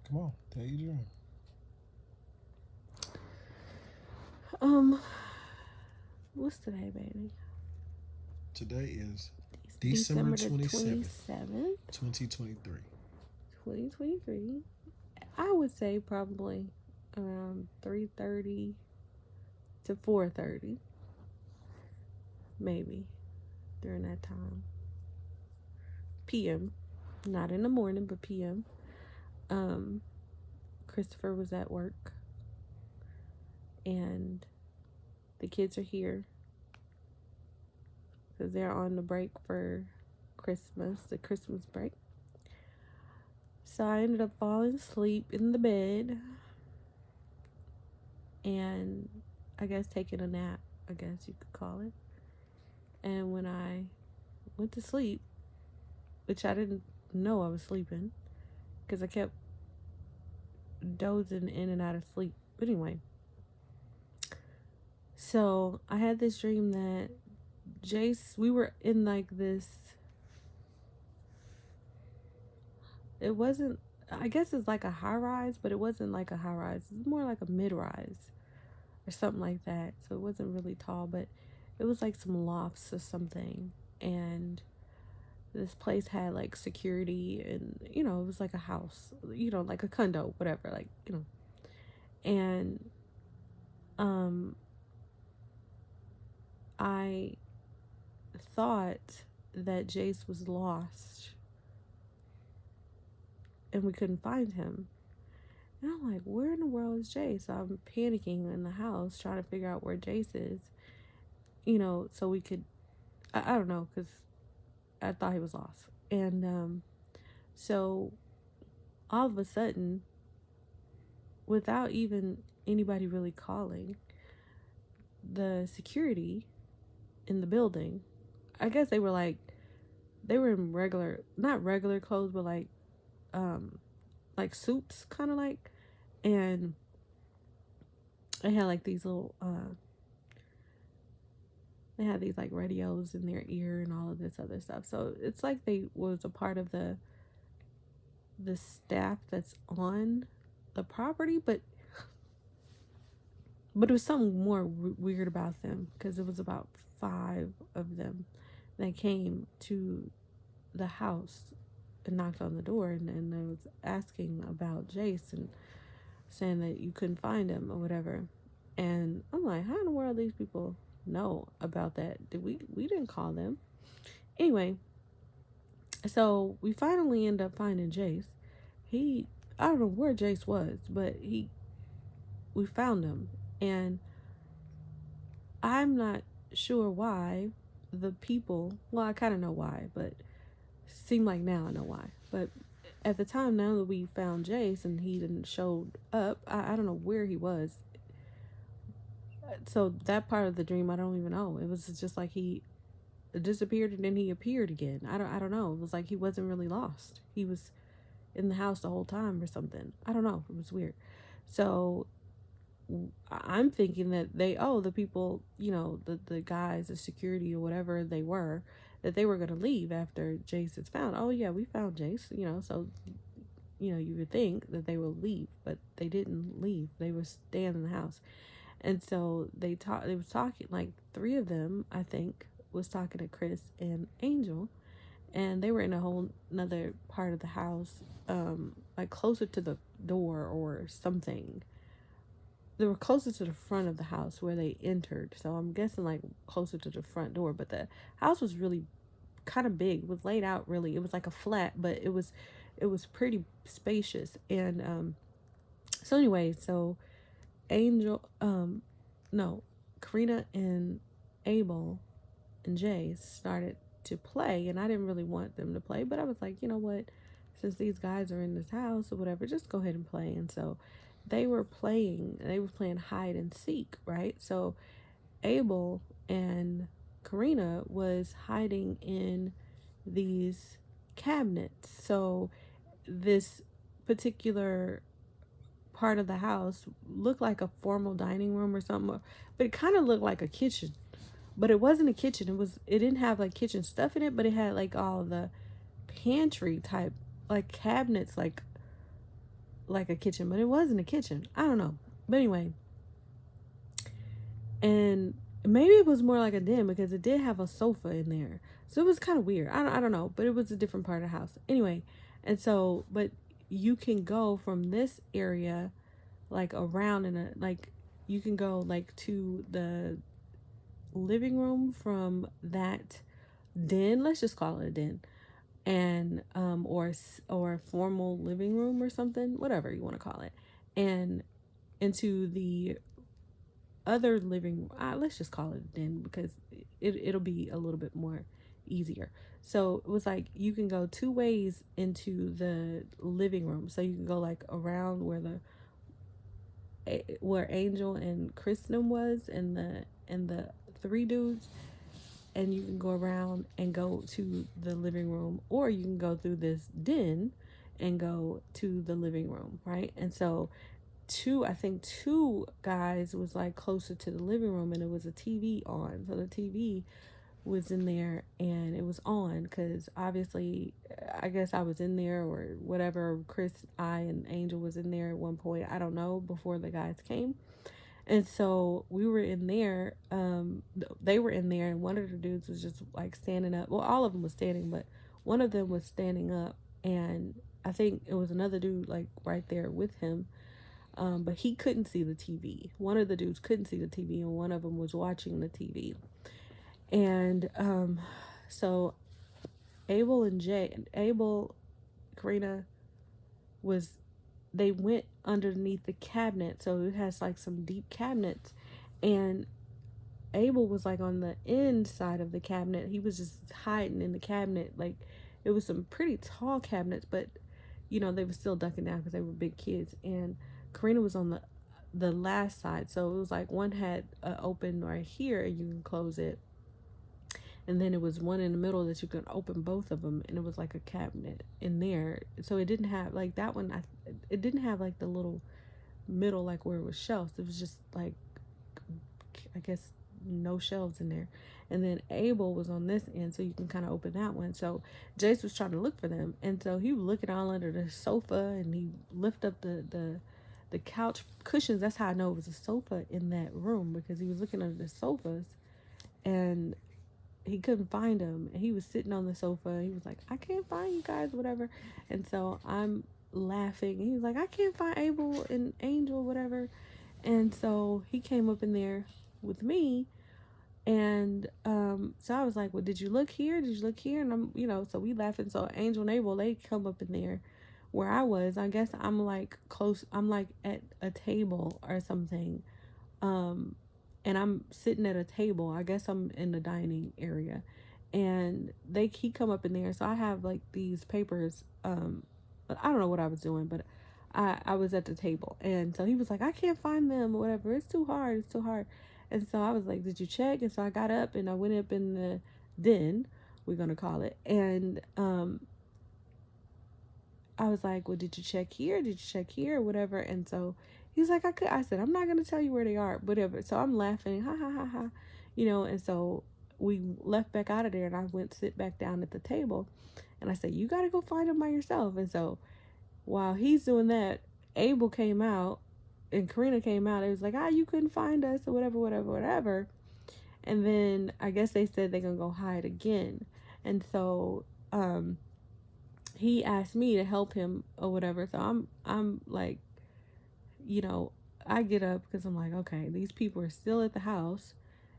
Come on, tell you dream. Um, what's today, baby? Today is It's December December the 27th, 27th, 2023. 2023. I would say probably around 3:30 to 4:30, maybe during that time. PM, not in the morning, but PM. Um, Christopher was at work, and the kids are here because they're on the break for Christmas, the Christmas break. So I ended up falling asleep in the bed and I guess taking a nap, I guess you could call it. And when I went to sleep, which I didn't know I was sleeping because I kept dozing in and out of sleep. But anyway, so I had this dream that Jace, we were in like this, it wasn't, I guess it's like a high rise, but it wasn't like a high rise. It's more like a mid rise or something like that. So it wasn't really tall, but it was like some lofts or something. And this place had like security and, it was like a house, like a condo, whatever, And um I thought that Jace was lost and we couldn't find him. And I'm like, where in the world is Jace? So I'm panicking in the house trying to figure out where Jace is, so we could, I don't know, because I thought he was lost. And so all of a sudden, without even anybody really calling, the security in the building, I guess they were in regular, not regular clothes, but um, like suits, kind of like, and they had like these little, they had these like radios in their ear and all of this other stuff. So it's like they was a part of the staff that's on the property, but it was something more weird about them because it was about five of them that came to the house and knocked on the door and I was asking about Jace and saying that you couldn't find him or whatever. And I'm like, how in the world these people know about that? We didn't call them. Anyway, so we finally end up finding Jace. He I don't know where Jace was, but he we found him and I'm not sure why the people, well, I kind of know why, but seem like now I know why. But at the time, now that we found Jace and he didn't showed up, I don't know where he was. So that part of the dream, I don't even know. It was just like he disappeared and then he appeared again. I don't know. It was like he wasn't really lost. He was in the house the whole time or something. I don't know. It was weird. So I'm thinking that the people, the guys, the security or whatever they were, that they were going to leave after Jace is found. Oh, yeah, we found Jace, so, you would think that they will leave, but they didn't leave. They were staying in the house. And so they was talking, like three of them, I think, was talking to Chris and Angel, and they were in a whole another part of the house, like closer to the door or something. They were closer to the front of the house where they entered. So I'm guessing like closer to the front door. But the house was really kind of big. It was laid out really. It was like a flat, but it was pretty spacious. And so anyway, so Angel no, Karina and Abel and Jay started to play and I didn't really want them to play, but I was like, you know what? Since these guys are in this house or whatever, just go ahead and play. And so they were playing hide and seek, right? So Abel and Karina was hiding in these cabinets. So this particular part of the house looked like a formal dining room or something, but it kind of looked like a kitchen. But it wasn't a kitchen. It didn't have like kitchen stuff in it, but it had like all the pantry type like cabinets, like a kitchen, but it wasn't a kitchen. I don't know. But anyway, and maybe it was more like a den because it did have a sofa in there. So it was kind of weird. I don't know, but it was a different part of the house. Anyway, and so, but you can go from this area like around in a like you can go like to the living room from that den. Let's just call it a den, and or formal living room or something, whatever you want to call it, and into the other living. Let's just call it a den because it'll be a little bit more easier. So it was like you can go two ways into the living room. So you can go like around where Angel and Kristen was and the three dudes, and you can go around and go to the living room, or you can go through this den and go to the living room, right? And so I think two guys was like closer to the living room, and it was a TV on. So the TV was in there and it was on because obviously I guess I was in there or whatever. I and Angel was in there at one point, I don't know, before the guys came. And so we were in there, they were in there, and one of the dudes was just like standing up. Well, all of them was standing, but one of them was standing up, and I think it was another dude like right there with him. But he couldn't see the TV. One of the dudes couldn't see the TV, and one of them was watching the TV. And so Karina they went underneath the cabinet, so it has like some deep cabinets, and Abel was like on the inside of the cabinet. He was just hiding in the cabinet. Like it was some pretty tall cabinets, but they were still ducking down because they were big kids. And Karina was on the last side, so it was like one had open right here, and you can close it, and then it was one in the middle that you could open both of them, and it was like a cabinet in there. So it didn't have like that one. It didn't have like the little middle like where it was shelves. It was just like, I guess, no shelves in there. And then Abel was on this end, so you can kind of open that one. So Jace was trying to look for them, and so he was looking all under the sofa, and he lifted up the couch cushions. That's how I know it was a sofa in that room, because he was looking under the sofas, and he couldn't find him. And he was sitting on the sofa. He was like, I can't find you guys, whatever. And so I'm laughing. And he was like, I can't find Abel and Angel, whatever. And so he came up in there with me. And so I was like, well, did you look here? Did you look here? And I'm, so we laughing. So Angel and Abel, they come up in there where I was. I guess I'm like close. I'm like at a table or something. And I'm sitting at a table. I guess I'm in the dining area, and he come up in there. So I have like these papers. But I don't know what I was doing, but I was at the table, and so he was like, I can't find them or whatever. It's too hard. It's too hard. And so I was like, did you check? And so I got up and I went up in the den, we're gonna call it, and I was like, well, did you check here? Did you check here? Or whatever. And so he's like, I said, I'm not going to tell you where they are, whatever. So I'm laughing, ha, ha, ha, ha, and so we left back out of there, and I went to sit back down at the table, and I said, you got to go find them by yourself. And so while he's doing that, Abel came out, and Karina came out. It was like, you couldn't find us, or whatever, whatever, whatever. And then I guess they said they're going to go hide again. And so, he asked me to help him or whatever. So I'm like, I get up because I'm like, okay, these people are still at the house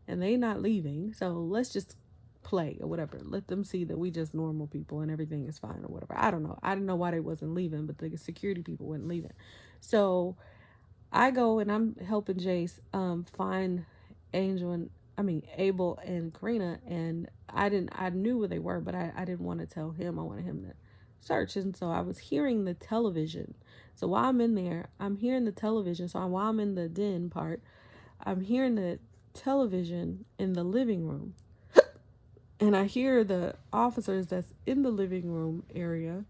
and they not leaving. So let's just play or whatever. Let them see that we just normal people and everything is fine or whatever. I don't know. I didn't know why they wasn't leaving, but the security people weren't leaving. So I go and I'm helping Jace find Abel and Karina, and I knew where they were, but I didn't want to tell him. I wanted him to search. And so I was hearing the television. So while I'm in there, I'm hearing the television. So while I'm in the den part, I'm hearing the television in the living room. And I hear the officers that's in the living room area.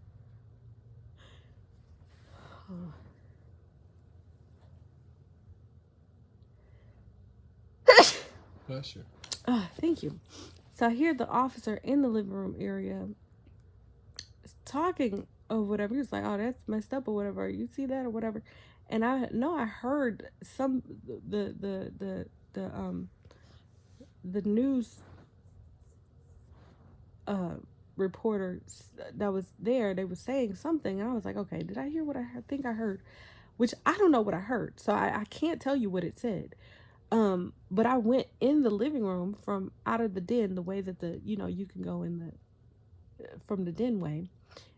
Bless you. Thank you. So I hear the officer in the living room area talking or whatever. He was like, oh, that's messed up or whatever. You see that or whatever. And I know I heard some the the news uh reporters that was there, they was saying something, and I was like, okay, did I hear what think I heard? Which I don't know what I heard, so I can't tell you what it said. But I went in the living room from out of the den, the way that you can go in the from the den way,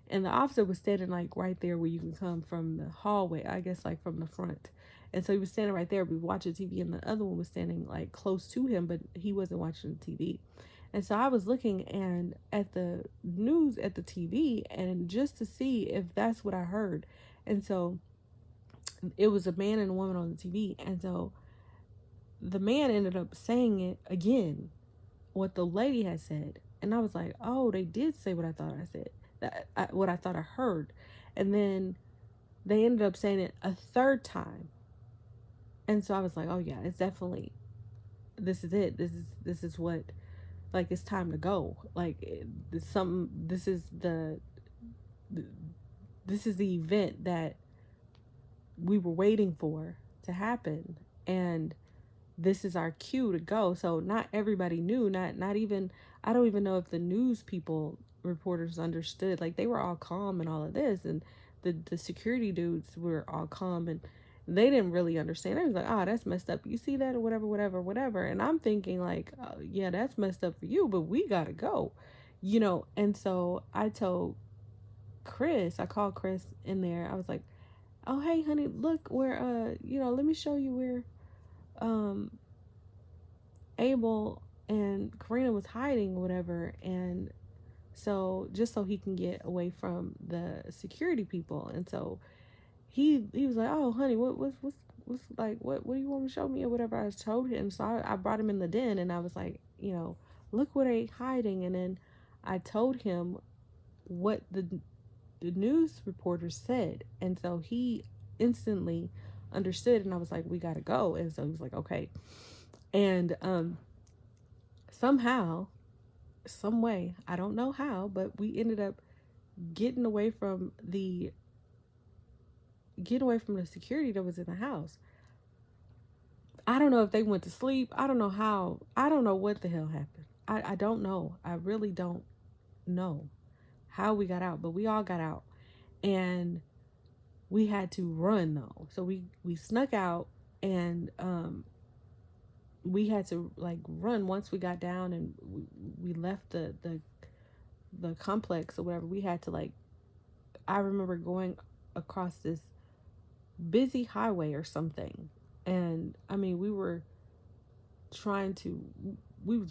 and the officer was standing like right there where you can come from the hallway, I guess, like from the front. And so he was standing right there, we watching TV, and the other one was standing like close to him, but he wasn't watching the TV. And so I was looking and at the news at the TV, and just to see if that's what I heard. And so it was a man and a woman on the TV, and so the man ended up saying it again, what the lady had said. And I was like, oh, they did say what I thought I said, what I thought I heard. And then they ended up saying it a third time. And so I was like, oh yeah, it's definitely, this is it. This is what, like, it's time to go. Like, this is the event that we were waiting for to happen. And this is our cue to go. So not everybody knew, not even, I don't even know if the news people, reporters, understood. Like, they were all calm and all of this, and the security dudes were all calm, and they didn't really understand. They was like, oh, that's messed up, you see that or whatever, whatever, whatever. And I'm thinking like, oh, yeah, that's messed up for you, but we gotta go, and so I called Chris in there. I was like, oh, hey honey, look where, let me show you where um Abel and Karina was hiding or whatever. And so just so he can get away from the security people. And so he was like, oh honey, what's like, what do you want to show me or whatever. I told him. So I brought him in the den, and I was like, look where they hiding. And then I told him what the news reporter said. And so he instantly understood, and I was like, we gotta go. And so he was like, okay. And somehow, some way, I don't know how, but we ended up getting away from the security that was in the house. I don't know if they went to sleep. I don't know how. I don't know what the hell happened. I don't know. I really don't know how we got out, but we all got out. And we had to run though. So we snuck out, and we had to like run once we got down, and we left the complex or whatever. We had to, like, I remember going across this busy highway or something. And I mean, we was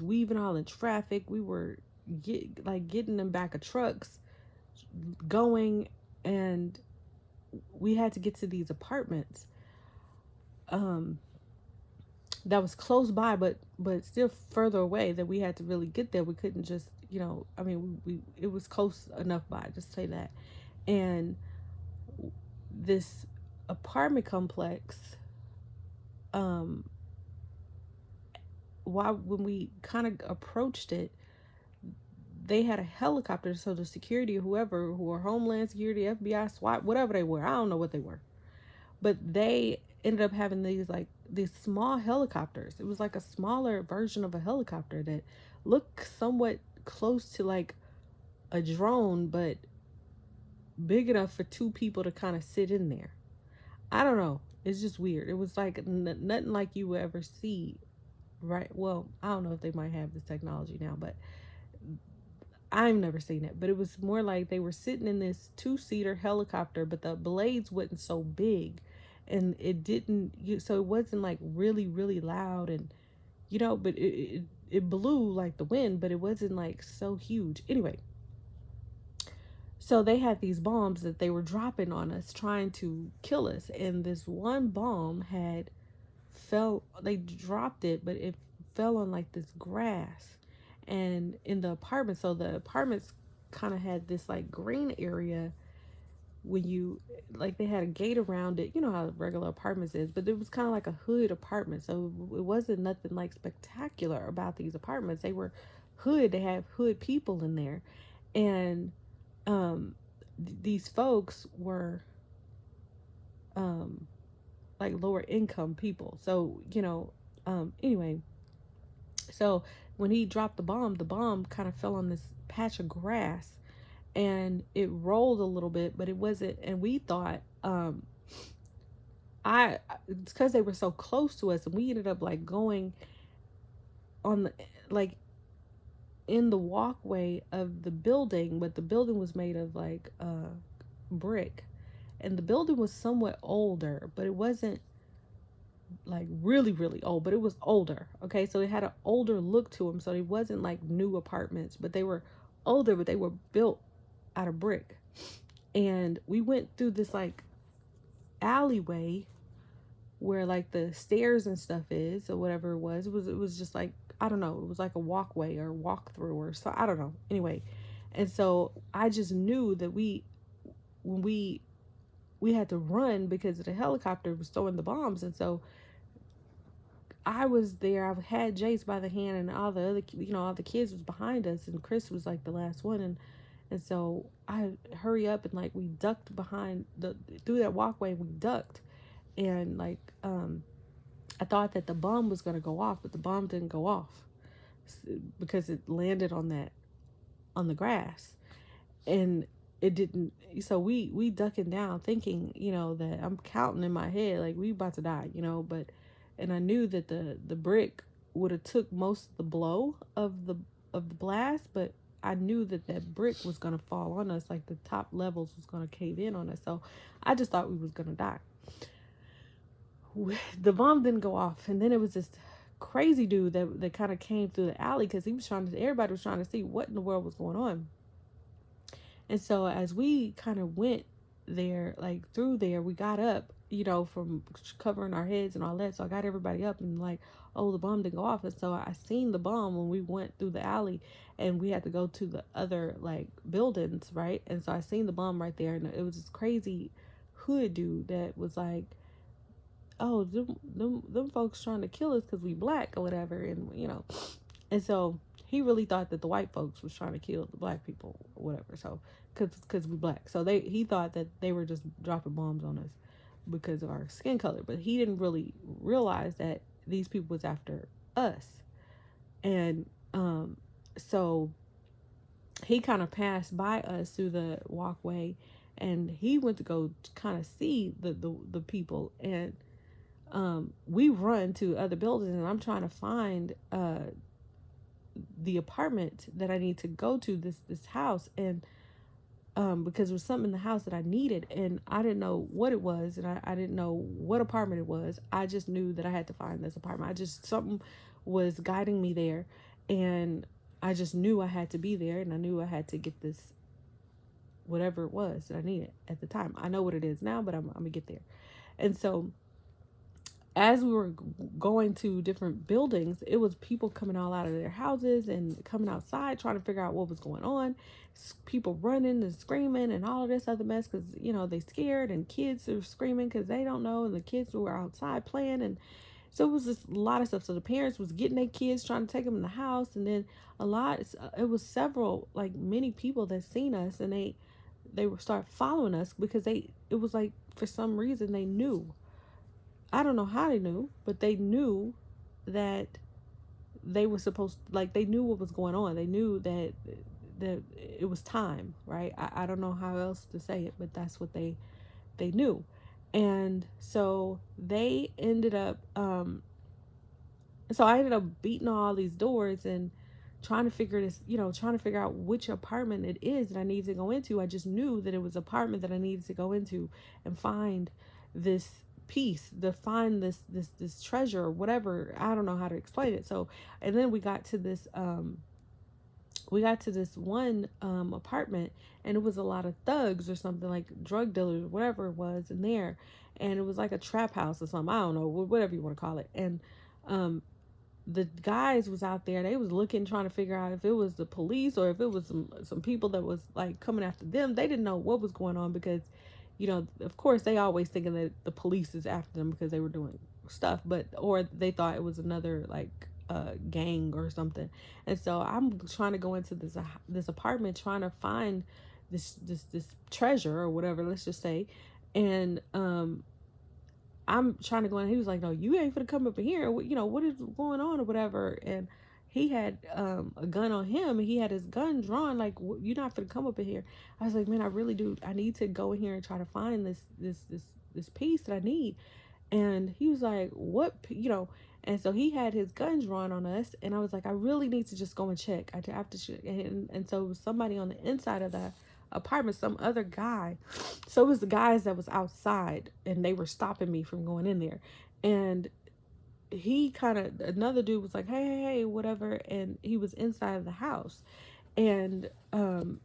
weaving all in traffic. We were getting in back of trucks going, and we had to get to these apartments um that was close by, but still further away, that we had to really get there. We couldn't just, I mean, we it was close enough by, just say that. And this apartment complex, um when we kind of approached it, they had a helicopter. So the security, whoever, who were Homeland Security, FBI, SWAT, whatever they were, I don't know what they were, but they ended up having these small helicopters. It was like a smaller version of a helicopter that looked somewhat close to like a drone, but big enough for two people to kind of sit in there. I don't know. It's just weird. It was like nothing like you would ever see, right? Well, I don't know if they might have this technology now, but I've never seen it. But it was more like they were sitting in this two-seater helicopter, but the blades wasn't so big, and it didn't. So it wasn't like really really loud, and but it blew like the wind, but it wasn't like so huge. Anyway, so they had these bombs that they were dropping on us, trying to kill us. And this one bomb they dropped it, but it fell on like this grass and in the apartment. So the apartments kind of had this like green area when you, like, they had a gate around it. You know how regular apartments is, but it was kind of like a hood apartment. So it wasn't nothing like spectacular about these apartments. They were hood. They had hood people in there. And these folks were um like lower income people. So, anyway, so when he dropped the bomb kind of fell on this patch of grass and it rolled a little bit, but it wasn't. And we thought, it's because they were so close to us, and we ended up like going on the, like, in the walkway of the building, but the building was made of like brick, and the building was somewhat older, but it wasn't like really really old, but it was older. Okay, so it had an older look to them, so it wasn't like new apartments, but they were older, but they were built out of brick. And we went through this like alleyway where like the stairs and stuff is, or whatever it was. It was just like, I don't know, it was like a walkway or walk through or so, I don't know. Anyway, and so I just knew that when we had to run because the helicopter was throwing the bombs. And so I was there. I had Jace by the hand, and all the other, all the kids was behind us, and Chris was like the last one. And so I hurry up and like we ducked behind through that walkway. We ducked, and like I thought that the bomb was gonna go off, but the bomb didn't go off because it landed on the grass, and it didn't. So we ducking down, thinking that I'm counting in my head like we about to die, but. And I knew that the brick would have took most of the blow of the blast, but I knew that that brick was gonna fall on us, like the top levels was gonna cave in on us. So I just thought we was gonna die. The bomb didn't go off, and then it was this crazy dude that kind of came through the alley because he was everybody was trying to see what in the world was going on. And so as we kind of went there, like through there, we got up, from covering our heads and all that. So I got everybody up and like, oh, the bomb didn't go off. And so I seen the bomb when we went through the alley and we had to go to the other like buildings, right? And so I seen the bomb right there, and it was this crazy hood dude that was like, oh, them folks trying to kill us because we black or whatever. And so he really thought that the white folks was trying to kill the black people or whatever. So because we black, so he thought that they were just dropping bombs on us because of our skin color, but he didn't really realize that these people was after us. And so he kind of passed by us through the walkway, and he went to go kind of see the people. And we run to other buildings, and I'm trying to find the apartment that I need to go to, this house. And because there was something in the house that I needed, and I didn't know what it was, and I didn't know what apartment it was. I just knew that I had to find this apartment. Something was guiding me there, and I just knew I had to be there, and I knew I had to get this, whatever it was that I needed at the time. I know what it is now, but I'm gonna get there. And so as we were going to different buildings, it was people coming all out of their houses and coming outside trying to figure out what was going on. People running and screaming and all of this other mess because, they scared, and kids are screaming because they don't know, and the kids were outside playing. And so it was just a lot of stuff. So the parents was getting their kids, trying to take them in the house. And then it was several, like many people that seen us, and they were start following us because it was like, for some reason they knew. I don't know how they knew, but they knew that they were supposed, like, they knew what was going on. They knew that it was time, right? I don't know how else to say it, but that's what they knew. And so they ended up, so I ended up beating all these doors and trying to figure out which apartment it is that I need to go into. I just knew that it was an apartment that I needed to go into and find this piece, to find this treasure or whatever. I don't know how to explain it. So, and then we got to this one apartment, and it was a lot of thugs or something, like drug dealers or whatever it was in there. And it was like a trap house or something, I don't know, whatever you want to call it. And the guys was out there, they was looking, trying to figure out if it was the police or if it was some people that was like coming after them. They didn't know what was going on because of course they always thinking that the police is after them because they were doing stuff, or they thought it was another like gang or something. And so I'm trying to go into this apartment, trying to find this treasure or whatever, let's just say. And I'm trying to go in. He was like, "No, you ain't finna come up in here. What is going on or whatever." And he had a gun on him. And he had his gun drawn. Like, you're not finna come up in here. I was like, "Man, I really do. I need to go in here and try to find this piece that I need." And he was like, "What?" And so he had his gun drawn on us. And I was like, "I really need to just go and check. I have to check." And so it was somebody on the inside of the apartment, some other guy. So it was the guys that was outside, and they were stopping me from going in there. And he kind of, another dude was like, "Hey, hey, hey, whatever," and he was inside of the house. And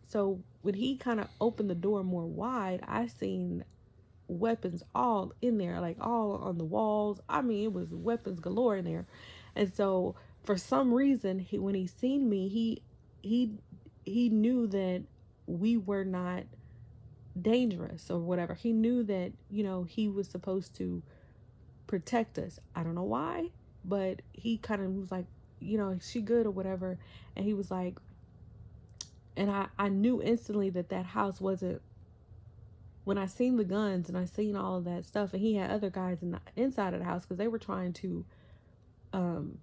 so when he kind of opened the door more wide, I seen weapons all in there, like all on the walls. I mean, it was weapons galore in there. And so for some reason, when he seen me, he he knew that we were not dangerous or whatever. He knew that, he was supposed to protect us. I don't know why, but he kind of was like, "Is she good or whatever?" And he was like, and I knew instantly that house wasn't, when I seen the guns and I seen all of that stuff. And he had other guys in the inside of the house because they were trying to um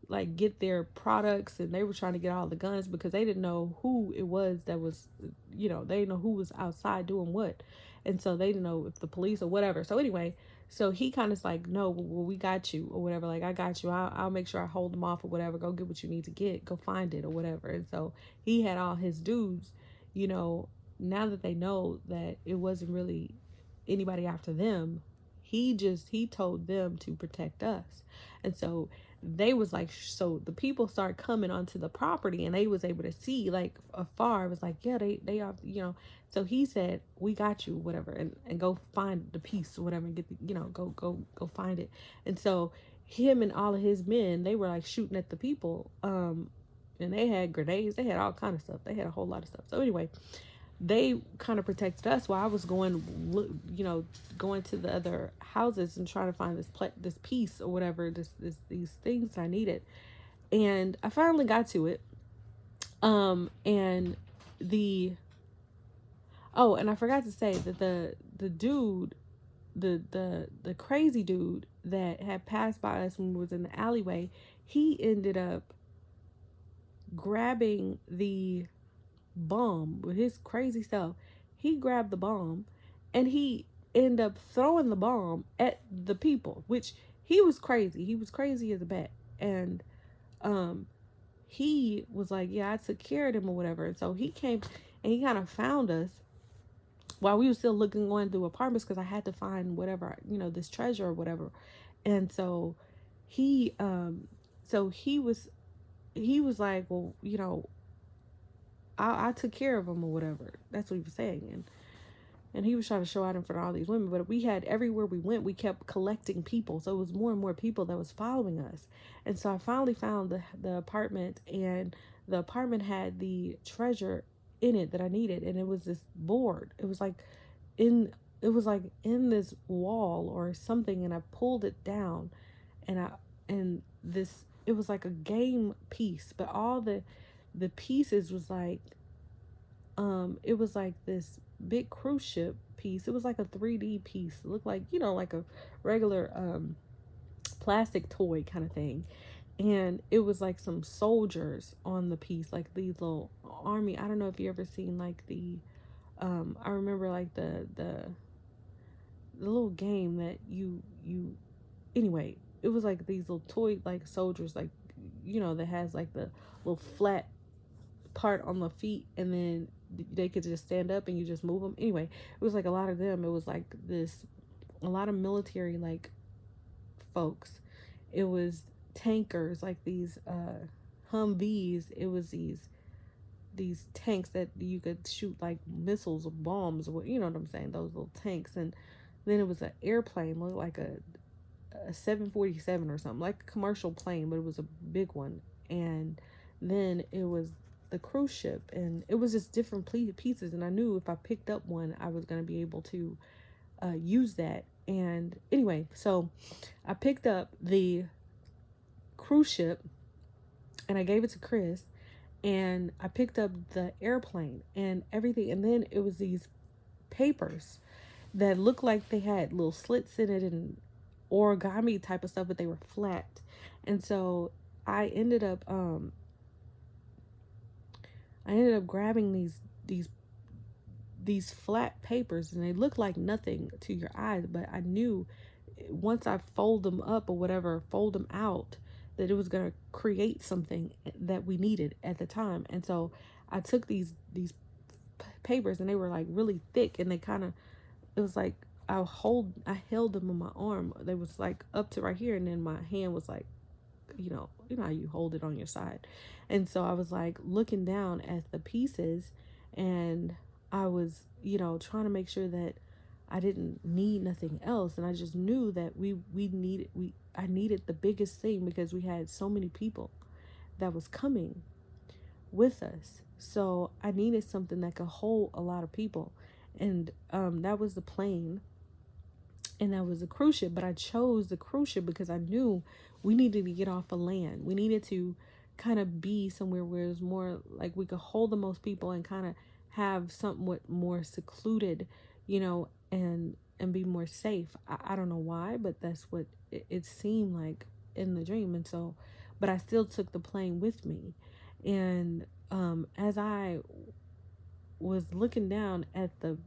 like get their products, and they were trying to get all the guns because they didn't know who it was that was, they didn't know who was outside doing what. And so they didn't know if the police or whatever. So anyway, so he kind of like, "No, well, we got you or whatever. Like, I got you. I'll make sure I hold them off or whatever. Go get what you need to get. Go find it or whatever." And so he had all his dudes, you know, now that they know that it wasn't really anybody after them, he told them to protect us. And so they was like, so the people started coming onto the property, and they was able to see like afar. It was like, yeah, they are, so he said, "We got you, whatever, and go find the piece or whatever, and get the, go find it." And so him and all of his men, they were like shooting at the people, and they had grenades, they had all kind of stuff, they had a whole lot of stuff. So anyway, they kind of protected us while I was going to the other houses and trying to find this piece or whatever, these things I needed. And I finally got to it. And the oh, and I forgot to say that the dude, the crazy dude that had passed by us when we was in the alleyway, he ended up grabbing the bomb with his crazy stuff. He grabbed the bomb, and he ended up throwing the bomb at the people, which he was crazy. He was crazy as a bat. And um he was like, "Yeah, I took care of him or whatever." And so he came and he kind of found us while we were still looking, going through apartments, because I had to find whatever, this treasure or whatever. And so he so he was like, "Well, I took care of him or whatever." That's what he was saying. And he was trying to show out in front of all these women. But we had, everywhere we went, we kept collecting people. So it was more and more people that was following us. And so I finally found the apartment, and the apartment had the treasure in it that I needed. And it was this board. In it was like in this wall or something, and I pulled it down, and this, it was like a game piece, but all the pieces was like, it was like this big cruise ship piece. It was like a 3D piece. It looked like, like a regular plastic toy kind of thing. And it was like some soldiers on the piece, like these little army. I don't know if you ever seen like the I remember like the little game that you anyway, it was like these little toy like soldiers, like, that has like the little flat part on the feet, and then they could just stand up and you just move them. Anyway, it was like a lot of them. It was like a lot of military like folks. It was tankers, like these Humvees. It was these tanks that you could shoot like missiles or bombs, or you know what I'm saying, those little tanks. And then it was an airplane, looked like a 747 or something, like a commercial plane, but it was a big one. And then it was the cruise ship, and it was just different pieces. And I knew if I picked up one, I was going to be able to use that. And anyway, so I picked up the cruise ship, and I gave it to Chris. and I picked up the airplane and everything, and then it was these papers that looked like they had little slits in it and origami type of stuff, but they were flat. And so I ended up I ended up grabbing these these flat papers, and they look like nothing to your eyes, but I knew once I fold them up or whatever, fold them out, that it was going to create something that we needed at the time. And so I took these papers, and they were like really thick, and they kind of, it was like I held them in my arm. They was like up to right here, and then my hand was like, you know how you hold it on your side. And so I was like looking down at the pieces, and I was, trying to make sure that I didn't need nothing else. And I just knew that we needed we I needed the biggest thing because we had so many people that was coming with us. So I needed something that could hold a lot of people. And that was the plane, and that was a cruise ship. But I chose the cruise ship because I knew we needed to get off of land. We needed to kind of be somewhere where it was more like we could hold the most people and kind of have somewhat more secluded, and be more safe. I don't know why, but that's what it seemed like in the dream. And so, but I still took the plane with me. And as I was looking down at the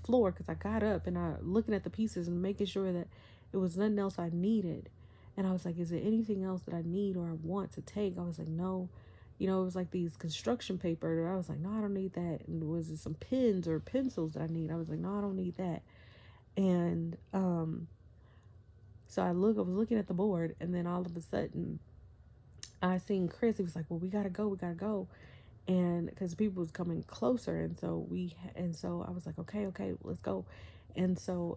floor, because I got up and I looking at the pieces and making sure that it was nothing else I needed. And I was like, is there anything else that I need or I want to take? I was like, no. It was like these construction paper. I was like, no, I don't need that. And was it some pens or pencils that I need? I was like, no, I don't need that. And so I was looking at the board, and then all of a sudden I seen Chris. He was like, well, we gotta go, and because people was coming closer, and so I was like, okay, let's go. And so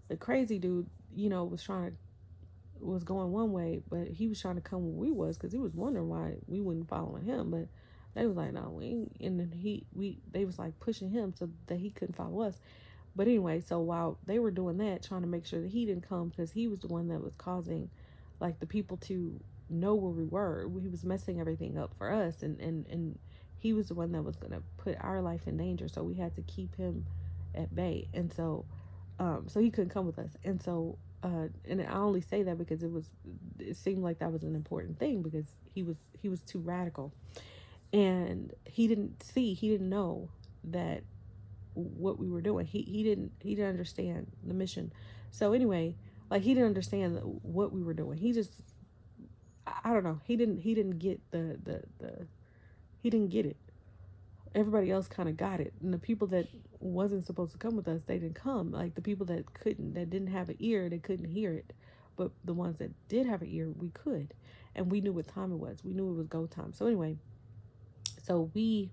the crazy dude, was going one way, but he was trying to come where we was because he was wondering why we wouldn't following him. But they was like, no, we ain't. And then they was like pushing him so that he couldn't follow us. But anyway, so while they were doing that, trying to make sure that he didn't come, because he was the one that was causing like the people to know where we were. He was messing everything up for us, and he was the one that was going to put our life in danger. So we had to keep him at bay. And so he couldn't come with us. And so and I only say that because it seemed like that was an important thing, because he was too radical, and he didn't know that what we were doing. He didn't understand the mission. So anyway, like he didn't understand what we were doing. He just, I don't know. He didn't get the he didn't get it. Everybody else kind of got it, and the people that wasn't supposed to come with us, they didn't come. Like the people that didn't have an ear, they couldn't hear it. But the ones that did have an ear, we could, and we knew what time it was. We knew it was go time. So anyway, so we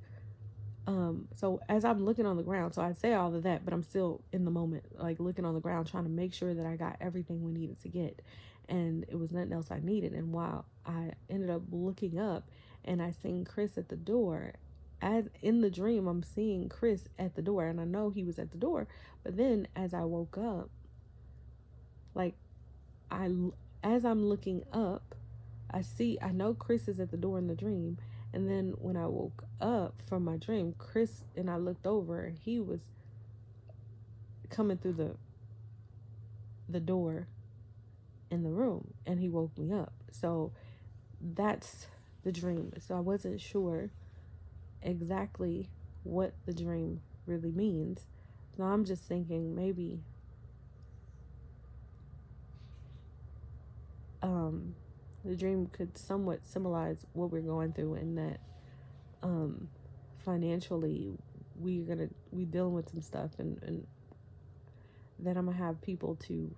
so as I'm looking on the ground, so I say all of that, but I'm still in the moment, like looking on the ground, trying to make sure that I got everything we needed to get. And it was nothing else I needed. And while I ended up looking up, and I seen Chris at the door, as in the dream, I'm seeing Chris at the door, and I know he was at the door. But then as I woke up, like I, as I'm looking up, I know Chris is at the door in the dream. And then when I woke up from my dream, Chris, and I looked over, he was coming through the door in the room, and he woke me up. So that's the dream. So I wasn't sure exactly what the dream really means. So I'm just thinking maybe the dream could somewhat symbolize what we're going through, and that financially we dealing with some stuff, and that I'm gonna have people to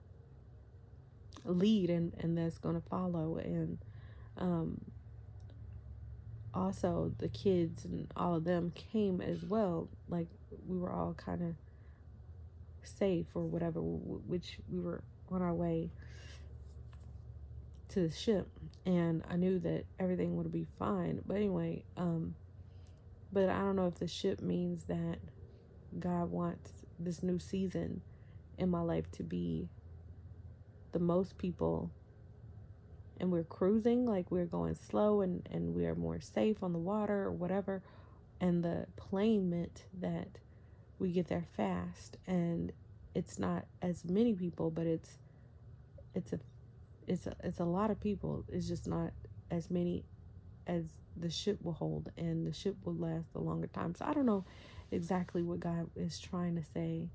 lead, and that's gonna follow. And um also the kids and all of them came as well. Like we were all kind of safe or whatever, which we were on our way to the ship, and I knew that everything would be fine. But anyway, but I don't know if the ship means that God wants this new season in my life to be the most people and we're cruising, like we're going slow and we are more safe on the water or whatever. And the plane meant that we get there fast, and it's not as many people, but it's a it's a lot of people. It's just not as many as the ship will hold, and the ship will last a longer time. So I don't know exactly what God is trying to say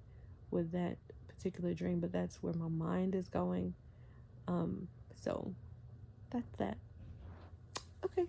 with that particular dream, but that's where my mind is going. So that's that. Okay.